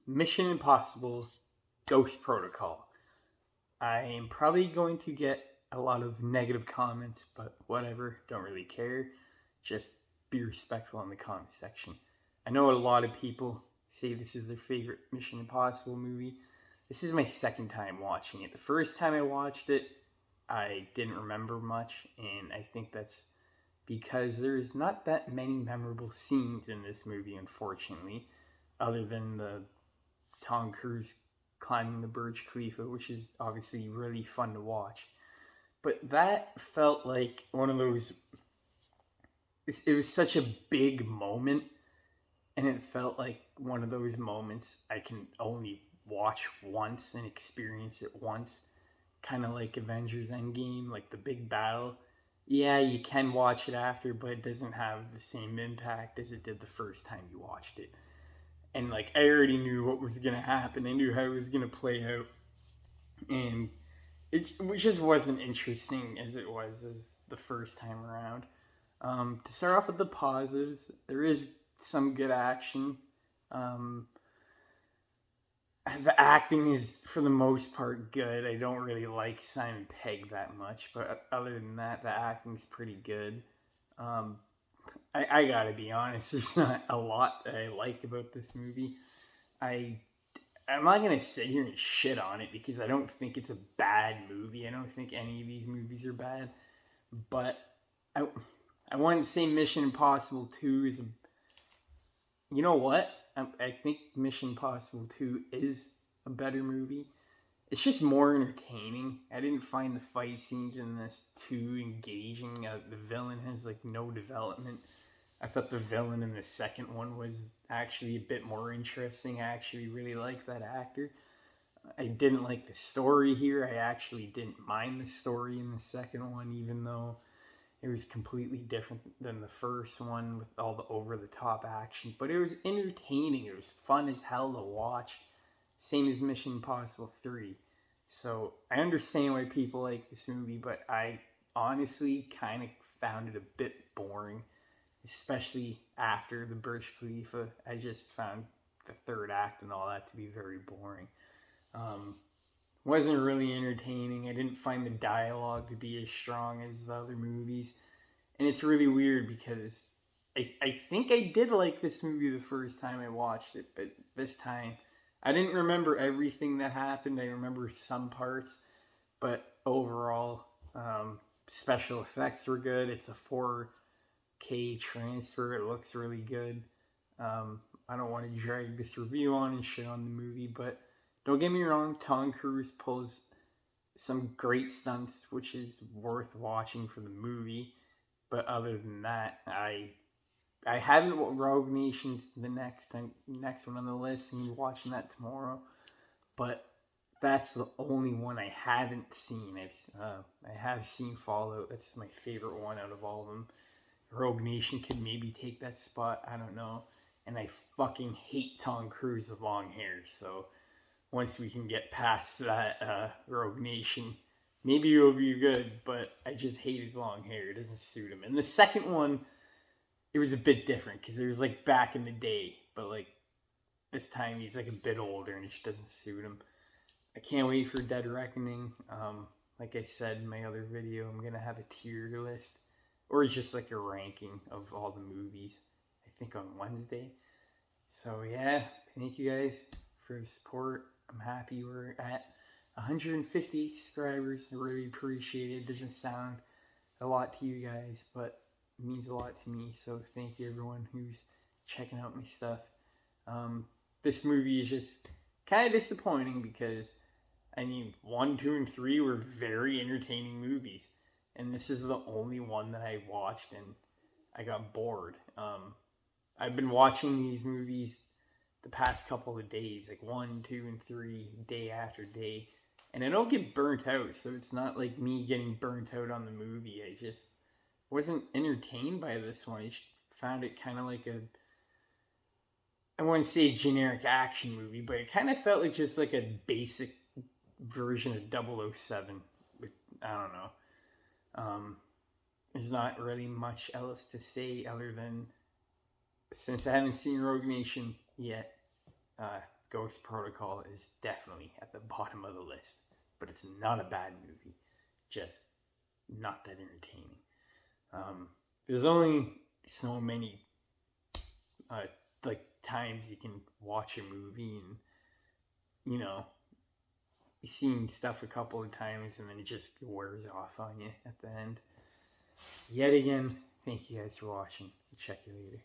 Mission Impossible Ghost Protocol. I am probably going to get a lot of negative comments, but whatever, don't really care. Just be respectful in the comment section. I know a lot of people say this is their favorite Mission Impossible movie. This is my second time watching it. The first time I watched it, I didn't remember much, and I think that's because there's not that many memorable scenes in this movie, unfortunately, other than the Tom Cruise climbing the Burj Khalifa, which is obviously really fun to watch. But that felt like one of those. It was such a big moment, and it felt like one of those moments I can only watch once and experience it once. Kind of like Avengers Endgame, like the big battle. Yeah, you can watch it after, but it doesn't have the same impact as it did the first time you watched it. And like I already knew what was gonna happen. I knew how it was gonna play out, and it just wasn't interesting as it was as the first time around. To start off with the positives, there is some good action. Um, the acting is for the most part good. I don't really like Simon Pegg that much, but other than that, the acting is pretty good. Um, I gotta be honest, there's not a lot that I like about this movie. I I'm not gonna sit here and shit on it because I don't think it's a bad movie. I don't think any of these movies are bad, but I I wouldn't say Mission Impossible Two is a. You know what? I think Mission Impossible Two is a better movie. It's just more entertaining. I didn't find the fight scenes in this too engaging. The villain has like no development. I thought the villain in the second one was actually a bit more interesting. I actually really liked that actor. I didn't like the story here. I actually didn't mind the story in the second one, even though it was completely different than the first one with all the over the top action. But it was entertaining. It was fun as hell to watch. Same as Mission Impossible 3. So I understand why people like this movie, but I honestly kind of found it a bit boring, especially after the Burj Khalifa. I just found the third act and all that to be very boring. Um, wasn't really entertaining. I didn't find the dialogue to be as strong as the other movies. And it's really weird because I think I did like this movie the first time I watched it, but this time I didn't remember everything that happened. I remember some parts, but overall, special effects were good. It's a 4K transfer. It looks really good. I don't want to drag this review on and shit on the movie, but don't get me wrong, Tom Cruise pulls some great stunts, which is worth watching for the movie. But other than that, I haven't. Rogue Nation's the next one on the list, and we're watching that tomorrow. But that's the only one I haven't seen. I have seen Fallout. That's my favorite one out of all of them. Rogue Nation could maybe take that spot. I don't know. And I fucking hate Tom Cruise with long hair. So once we can get past that Rogue Nation, maybe it'll be good. But I just hate his long hair. It doesn't suit him. And the second one, it was a bit different because it was like back in the day. But like this time, he's like a bit older and it just doesn't suit him. I can't wait for Dead Reckoning. Like I said in my other video, I'm gonna have a tier list or just like a ranking of all the movies. I think on Wednesday. So yeah, thank you guys for the support. I'm happy we're at 150 subscribers. I really appreciate it. It doesn't sound a lot to you guys, but it means a lot to me. So thank you everyone who's checking out my stuff. This movie is just kind of disappointing because I mean 1, 2, and 3 were very entertaining movies, and this is the only one that I watched and I got bored. I've been watching these movies the past couple of days, like 1, 2, and 3, day after day, and I don't get burnt out. So it's not like me getting burnt out on the movie. I just wasn't entertained by this one. I just found it kind of like a, I wouldn't say generic action movie, but it kind of felt like just like a basic version of 007. I don't know. There's not really much else to say other than since I haven't seen Rogue Nation yet, Ghost Protocol is definitely at the bottom of the list, but it's not a bad movie, just not that entertaining. There's only so many like times you can watch a movie, and you know you've seen stuff a couple of times and then it just wears off on you at the end. Yet again, thank you guys for watching. Check you later.